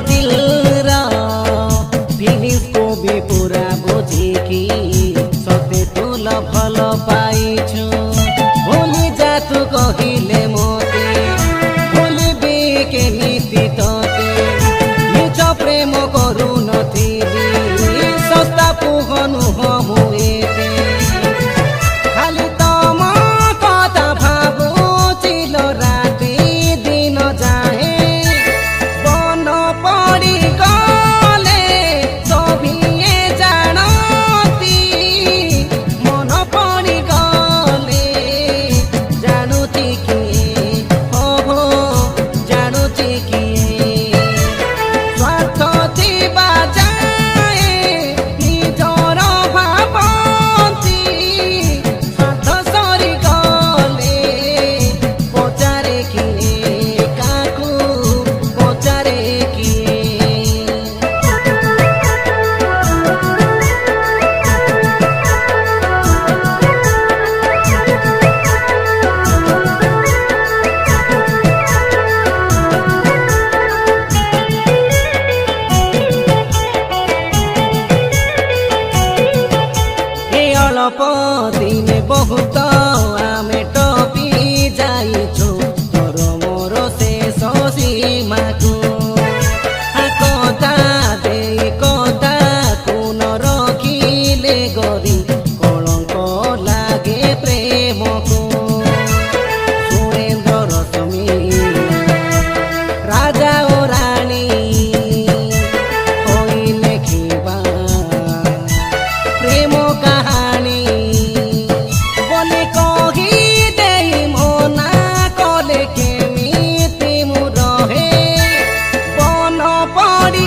दिल रा फिलिंग्स को भी पूरा बुझिकी सते तुल भल पाइछु भूली जा तू कहिले मोते भूलिबी केमिति तते निज प्रेम करू नथिबी सस्ता पुहनु हमुएते खाली तम कथा भाबुचिल राति दिन जाए बन पड़ी गले सभिए जानती मन पड़ी गले जानुची किए हो जानुची किए स्वार्थ थिबा जाए निजर भाबंती स्वार्थ सरी गले पचारे किए काकू पचारे किए अल्प दिने बहुत आमे टपी जाइछु तोर मोर शेष सीमाकु कथा देई कथा कुन रखिले गरी कलंक लागे प्रेमको सुरेन्द्र रश्मि राजा ओ रानी होई लेखिबा प्रेम कहानी बोले कही देई मना कले केमिति मु रहे बन पड़ी